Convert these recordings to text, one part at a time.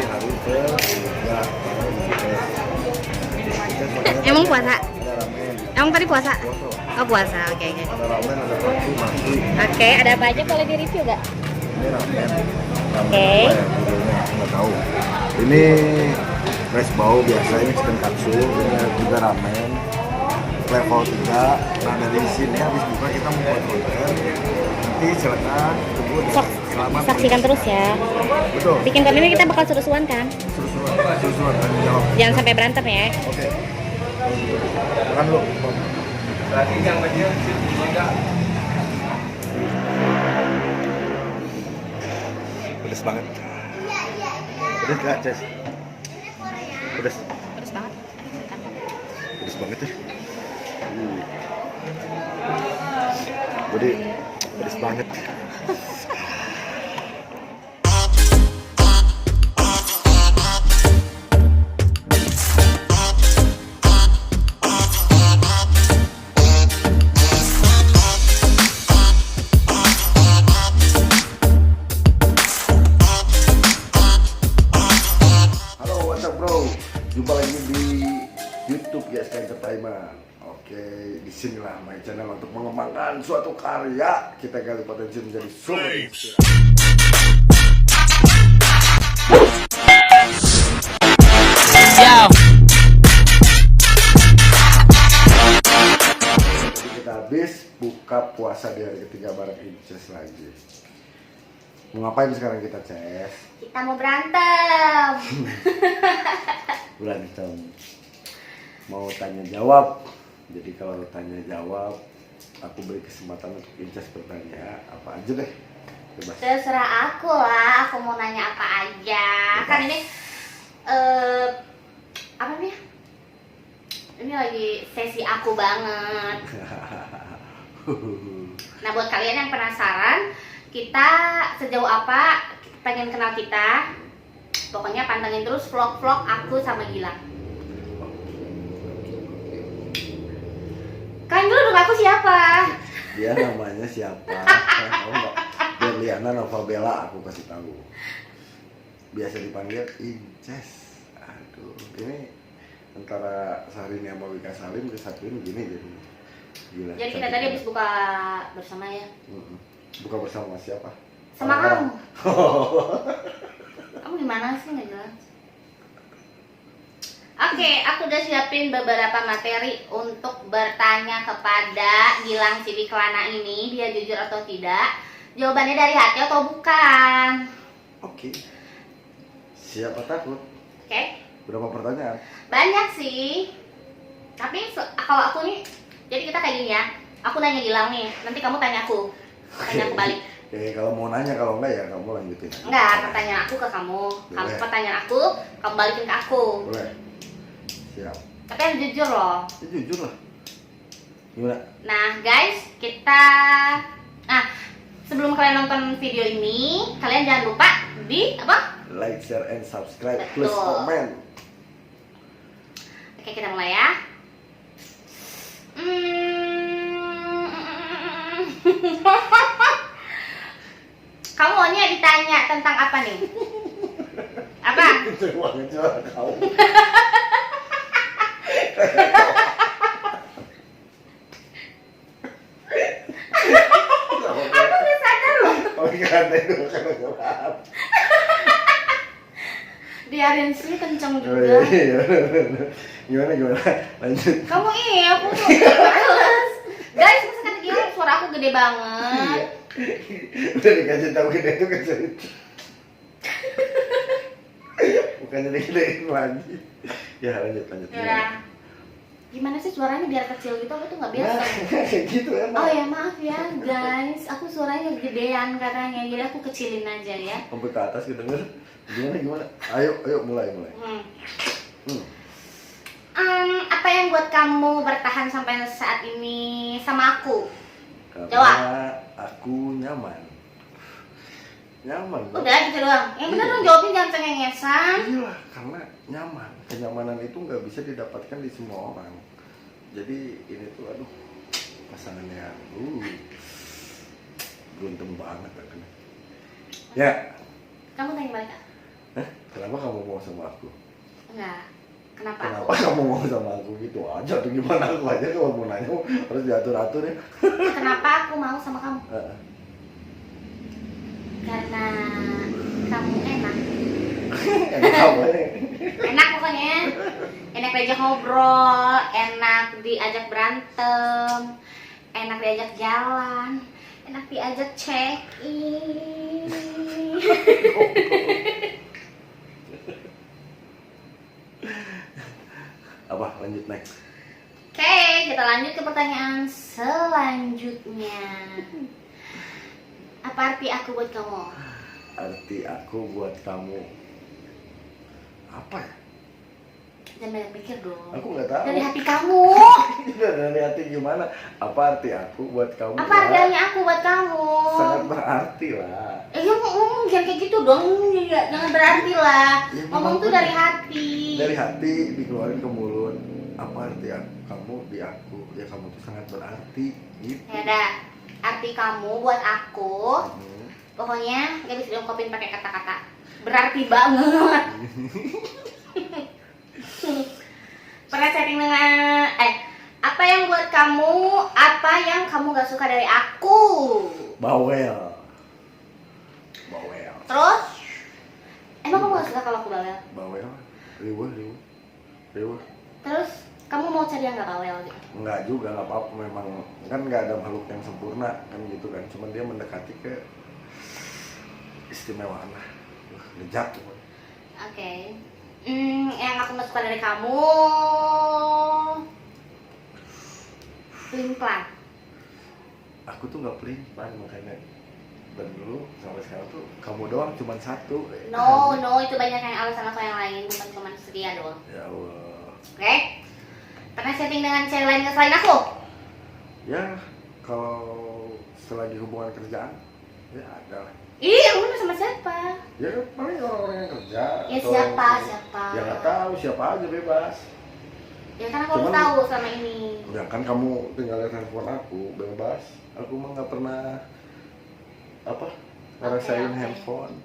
hari ketiga. Emang puasa? Ada ramen, Emang tadi puasa? poso. Oh puasa, oke. Ada ramen, ada bakso, nasi. Oke, ada apa aja boleh di review gak? Ini ramen. Oke. Apa ya judulnya? Nggak tahu. Ini rice bowl biasa, ini chicken katsu. Ini juga ramen. Level 3. Nah dari sini habis buka kita mau buat konten. Nanti silakan tunggu di selamat. Saksikan terus ya. Betul. Bikin konten ini kita bakal seru-seruan kan? Suruh tanya jawab. Jangan sampai berantem ya. Oke. Makan dulu. Lagi yang bagian sini enggak. Pedes banget. Pedes gak, Ces? Pedes. Terus banget. Pedes banget ya. Jadi pedes banget. Halo, what's up bro? Jumpa lagi di YouTube GSK Entertainment. Oke, disinilah my channel untuk mengembangkan suatu karya kita gali potensi menjadi sumber inspirasi. Jadi kita habis buka puasa di hari ketiga bareng Inces lagi. Mau ngapain sekarang kita, Ces? Kita mau berantem. Berantem. Mau tanya jawab. Jadi kalau tanya jawab, aku beri kesempatan untuk Inces bertanya apa aja deh. Bebas. Terserah aku lah, aku mau nanya apa aja. Bebas. Kan ini apa nih? Ini lagi sesi aku banget. Nah, buat kalian yang penasaran, kita sejauh apa pengen kenal kita, pokoknya pantengin terus vlog-vlog aku sama Gilang. Kalian dulu dong, aku siapa? Dia namanya siapa? Tahu nggak? Berliana Nova Bella, aku kasih tahu. Biasa dipanggil Inces. Aduh, ini antara Syahrini sama Wika Salim kesatuin gini jadi. Gila. Jadi kita tadi habis buka bersama ya. Buka bersama siapa? Sama Orang-orang. Kamu gimana sih, nggak jelas? Oke, aku udah siapin beberapa materi untuk bertanya kepada Gilang Sidikelana ini, dia jujur atau tidak. Jawabannya dari hati atau bukan. Oke. Siapa takut? Oke, Berapa pertanyaan? banyak sih. Tapi kalau aku nih, jadi kita kayak gini ya. Aku nanya Gilang nih, nanti kamu tanya aku. Tanya aku balik. Oke, kalau mau nanya, kalau enggak ya kamu lanjutin. Enggak, pertanyaan aku ke kamu. Kamu Boleh. pertanyaan aku, kamu balikin ke aku. Boleh. Siap. Tapi yang jujur loh. Ya, jujur lah. Gimana? Nah guys, sebelum kalian nonton video ini, kalian jangan lupa di apa? Like, share, and subscribe. Betul. Plus comment. Oke, kita mulai ya. Kamu maunya ditanya tentang apa nih? Apa? Itu banget suara kau. Aku udah sadar loh. Oh iya, ada itu karena gelap. Biarin sih kenceng Oh juga. iya. Gimana? Lanjut. Kamu aku tuh males. Guys, masa kata Gilang suara aku gede banget. Udah dikasih tahu gede itu kecil. Bukannya digedein lagi. Ya lanjut. Yaudah. Gimana sih suaranya biar kecil gitu? Aku tuh nggak biasa. Nah, kayak gitu emang. Oh ya maaf ya guys, aku suaranya gedean katanya, jadi aku kecilin aja ya. Sampai ke atas kedenger. Gimana? Ayo mulai. Apa yang buat kamu bertahan sampai saat ini sama aku? Karena Jawab. aku nyaman. Udah gitu doang. Yang bener dong jawabnya, jangan cengengesan. Iya, karena nyaman. Kenyamanan itu nggak bisa didapatkan di semua orang. Jadi ini tuh aduh pasangannya beruntung banget aku. Ya. Kamu tanya balik. Kenapa kamu ngomong sama aku? Enggak. Kenapa? Kenapa kamu ngomong sama aku gitu aja tuh, gimana aku aja kalau mau nanya harus diatur-atur ya. Kenapa aku mau sama kamu? Karena kamu enak. Enak apa nih? Enak pokoknya. Enak diajak ngobrol, enak diajak berantem, enak diajak jalan, enak diajak check-in. Apa, lanjut next. Oke, kita lanjut ke pertanyaan selanjutnya. Apa arti aku buat kamu? Arti aku buat kamu apa ya? Jangan banyak pikir dong. Aku nggak tahu. Dari hati kamu. Dari hati gimana? Apa arti aku buat kamu? Apa artinya aku buat kamu? Sangat berarti lah. Ya ngomong jangan kayak gitu dong. Jangan berarti lah. Ya, Ngomong tuh bener. dari hati. Dari hati dikeluarin ke mulut. Apa arti kamu di aku? Ya kamu tuh sangat berarti gitu. Ya dah. Arti kamu buat aku. Hmm. Pokoknya gak bisa diungkapin pakai kata-kata. Berarti banget. Pernah chatting dengan apa yang buat kamu, apa yang kamu gak suka dari aku? Bawel. Terus emang kamu gak suka kalau aku bawel? Bawel. Riweuh. Terus kamu mau cari yang gak bawel gitu? Enggak juga, nggak apa-apa, memang kan nggak ada makhluk yang sempurna kan gitu kan, cuman dia mendekati ke istimewaan lah. Lejat tuh. Oke. Yang aku gak suka dari kamu pelin-pelan. Aku tuh nggak pelin-pelan, makanya dan dulu sampai sekarang tuh kamu doang cuman satu. No, itu banyak yang alasan aku yang lain, bukan cuma setia doang. Ya Allah. Oke? Pernah chatting dengan cewek lain selain aku? Ya kalau selagi hubungan kerjaan ya ada lah. Ih, kamu udah sama siapa? Ya paling orang-orang yang kerja. Ya atau siapa? Ya nggak tahu, siapa aja bebas. Ya kan aku harus Cuman- tahu selama ini. Ya kan kamu tinggal lihat handphone aku, bebas. Aku mah nggak pernah apa ngerasain Oke. handphone.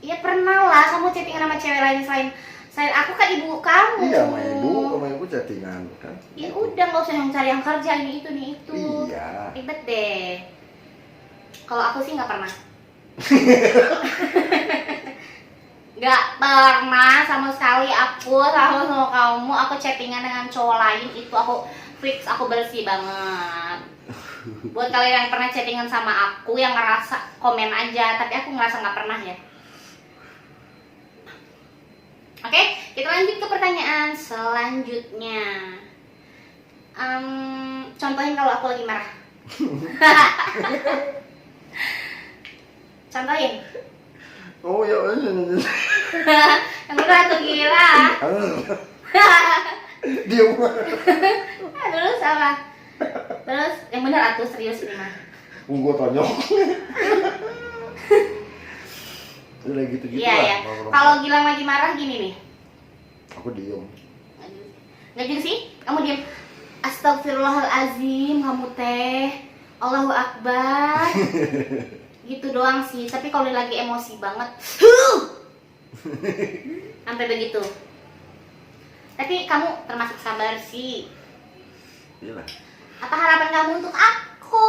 Ya pernah lah, kamu chatting sama cewek lain selain aku kan ibu kamu. Iya, sama ibu chattingan kan. Ya udah, nggak usah yang cari yang kerja ini itu nih itu. Iya. Ribet deh. Kalau aku sih nggak pernah. Nggak pernah sama sekali aku sama kamu. Aku chattingan dengan cowok lain itu aku fix, aku bersih banget. Buat kalian yang pernah chattingan sama aku yang ngerasa komen aja, tapi aku ngerasa nggak pernah ya. Oke, kita lanjut ke pertanyaan selanjutnya. Contohin kalau aku lagi marah. Contohin. Oh ya. Yang udah tuh gila. Diam. Terus apa? Terus yang bener atuh serius ini mah. Gua tonyok. Udah gitu-gitu Iya lah. ya. Kalau- Kalau Gilang lagi marah gini nih. Aku diem. Nggak gitu sih? Kamu diam. Astagfirullahalazim, kamu teh. Allahu Akbar. Gitu doang sih. Tapi kalau lagi emosi banget, sampai begitu. Tapi kamu termasuk sabar sih. Iyalah, Apa harapan kamu untuk aku?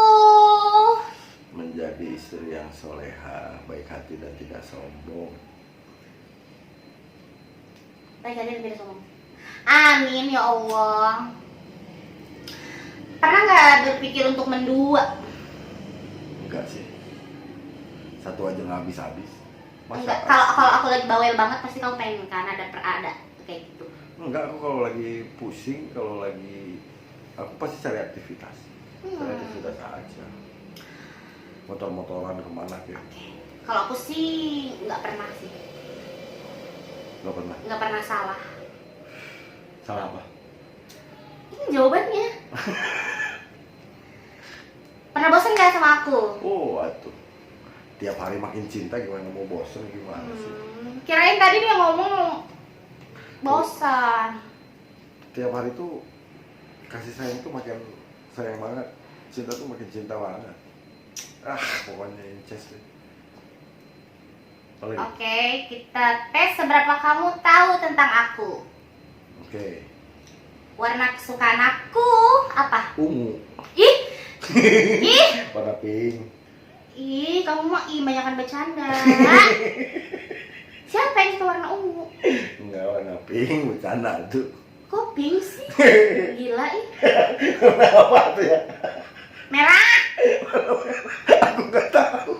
menjadi istri yang soleha, baik hati dan tidak sombong. Baik hati dan tidak sombong. Amin ya Allah. Pernah nggak berpikir untuk mendua? Enggak sih. Satu aja nggak habis-habis. Enggak. Kalau aku lagi bawel banget pasti kamu pengen kan ada kayak gitu. Enggak, aku kalau lagi pusing, kalau lagi aku pasti cari aktivitas. Cari aktivitas aja. Motor-motoran kemana gitu. Kalau aku sih nggak pernah sih. Nggak pernah. Nggak pernah salah. Salah apa? Ini jawabannya. Pernah bosan nggak sama aku? Oh, atuh. Tiap hari makin cinta gimana mau bosen gimana sih? Kirain tadi dia ngomong bosan. Tiap hari tuh kasih sayang tuh makin sayang banget. Cinta tuh makin cinta banget. Pokoknya inces deh. Boleh. Oke, kita tes seberapa kamu tahu tentang aku. Oke. Warna kesukaan aku apa? Ungu. Ih, ih, Warna pink. ih, kamu mah banyakan bercanda. Siapa yang suka warna ungu? Enggak, warna pink, bercanda tuh. Kok pink sih? Gila ih. Apa tuh ya? Merah, Aku nggak tahu.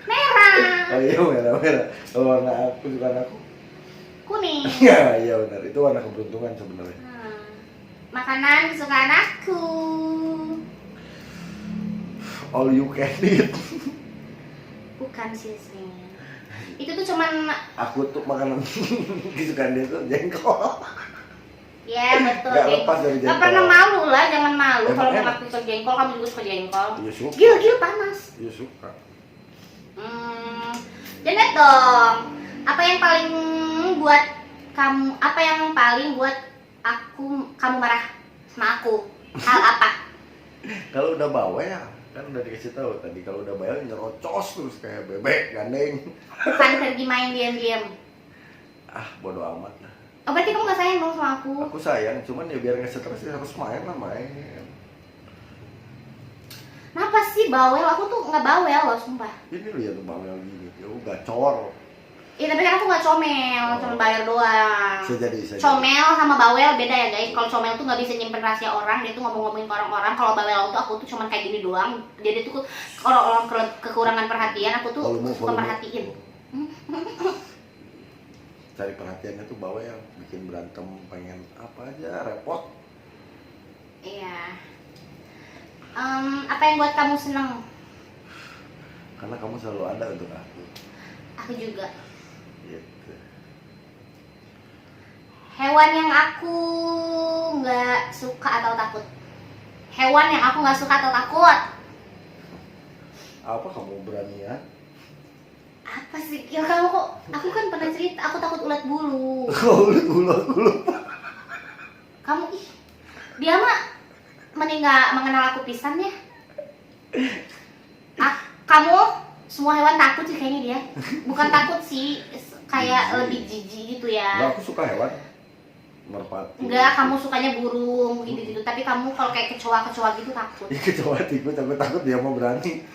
merah, Oh iya, merah. Kalau warna aku. kuning. Ya, iya benar. Itu warna keberuntungan sebenarnya. Makanan kesukaan aku. All you can eat. Bukan sih aslinya. Itu tuh cuman Aku tuh makanan kesukaan dia tuh jengkol. ya betul Nggak jengkol. lepas dari Gak jengkol. pernah malu lah, jangan malu. Emang Kalau enak. mau suka jengkol, kamu juga suka jengkol. Iya suka. Gil panas. Iya suka. Janet dong. Apa yang paling buat kamu? Apa yang paling buat kamu marah sama aku? Hal apa? Kalau udah bawel kan udah dikasih tahu tadi, kalau udah bawel nyerocos terus kayak bebek gandeng. Bukan pergi main diam-diam. Ah, bodo amat lah. Oh berarti kamu gak sayang dong sama aku? Aku sayang, cuman ya biar nggak stres ya harus main lah main. Kenapa sih bawel? Aku tuh nggak bawel loh, sumpah. Ini lihat tuh bawel gini, ya gacor. Iya tapi kan aku nggak comel, cuma bayar doang. Saya jadi. Comel sama bawel beda ya guys. Kalau comel tuh nggak bisa nyimpen rahasia orang, dia tuh ngomong-ngomongin ke orang-orang. Kalau bawel tuh aku tuh cuma kayak gini doang. Dia tuh kalau orang kekurangan perhatian, aku tuh suka perhatiin. Cari perhatiannya tuh bawel, bikin berantem, pengen apa aja repot. Iya. Apa yang buat kamu seneng? Karena kamu selalu ada untuk aku. Aku juga. Gitu. Hewan yang aku nggak suka atau takut? Hewan yang aku nggak suka atau takut? Apa kamu beranian? Apa sih? Ya kamu kok? Aku kan pernah cerita, aku takut ulat bulu. Ulut. Kamu ih, dia mah mending nggak mengenal aku pisan ya. Kamu semua hewan takut sih kayaknya dia. Bukan takut sih, kayak lebih jijik gitu ya. Enggak, aku suka hewan. Merpati. Enggak, kamu sukanya burung gitu-gitu. Tapi kamu kalau kayak kecoa gitu takut. Ya, kecoa tikus, aku takut dia mau berani.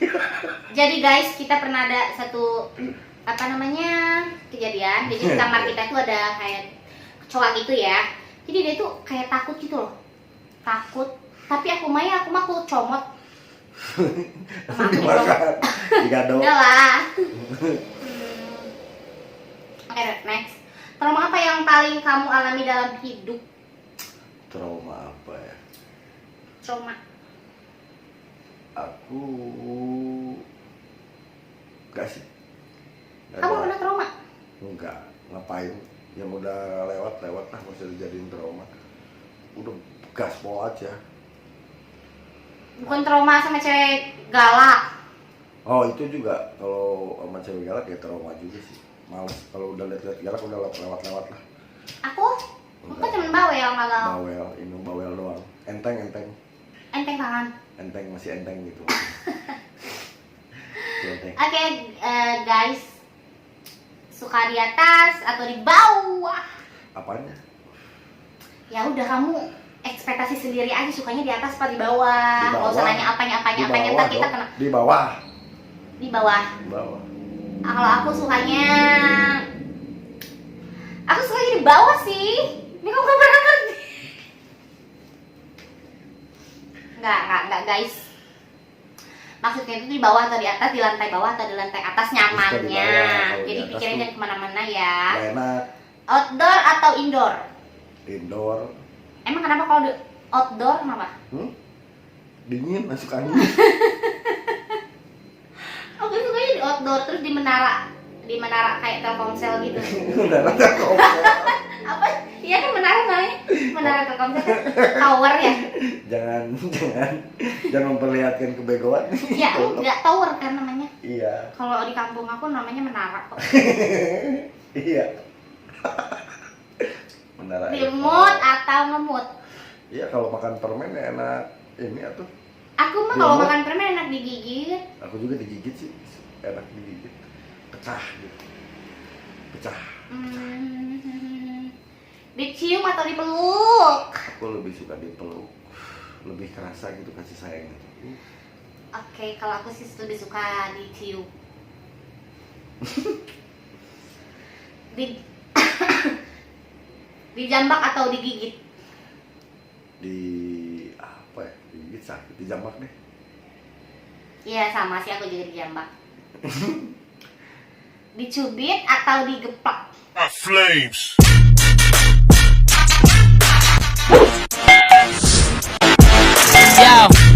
Jadi guys, kita pernah ada satu apa namanya kejadian. Jadi di kamar kita tuh ada kayak kecoa gitu ya. Jadi dia tuh kayak takut gitu loh. Takut. Tapi aku mah comot. Dimakan. Digado. Udah lah. Oke, next. Trauma apa yang paling kamu alami dalam hidup? Trauma apa ya? Trauma. Aku enggak sih. Nggak Kamu ada. pernah trauma? Enggak, ngapain? Yang udah lewat lah, masih dijadiin trauma. Udah gaspol aja. Bukan trauma sama cewek galak. Oh itu juga, kalau sama cewek galak ya trauma juga sih. Males, kalau udah lihat galak udah lewat lah. Aku kan cuma bawel nggak galak. Bawel, ini bawel doang. Enteng. Enteng tangan. Enteng, masih enteng gitu. Enteng. Oke, guys, suka di atas atau di bawah? Apanya? Ya udah kamu ekspektasi sendiri aja, sukanya di atas apa di bawah? Di bawah. Nggak usah nanya apanya ntar kita dong. kena Di bawah. di bawah. Di bawah. Kalau aku sukanya di bawah sih. Ini kamu nggak pernah ngerti. Nggak guys. Maksudnya itu di bawah atau di atas, di lantai bawah atau di lantai atas nyamannya. Suka di bawah, kalau di Jadi atas pikirin tuh jangan kemana-mana ya. Nggak enak. Outdoor atau indoor? Indoor. Emang kenapa kalau di outdoor kenapa? Dingin, masuk angin. Aku sukanya di outdoor, terus di menara kayak Telkomsel gitu. Menara Telkomsel. Apa? Iya kan menara namanya? Menara Telkomsel kan tower ya? Jangan memperlihatkan kebegoan. Ya enggak tower kan namanya. Iya. Kalau di kampung aku namanya menara kok. Iya. Menara Remote atau ngemut? Iya, kalau makan permen ya enak ini atuh. Aku mah kalau Remote. makan permen enak digigit. Aku juga digigit sih, enak digigit. Pecah gitu. pecah. Dicium atau dipeluk? Aku lebih suka dipeluk, lebih kerasa gitu kasih sayang itu. Oke, kalau aku sih lebih suka dicium. Di dijambak atau digigit? Di apa ya? Digigit sakit, dijambak deh. Iya sama sih, aku juga dijambak. Dicubit atau digeplak? Flames. Yo.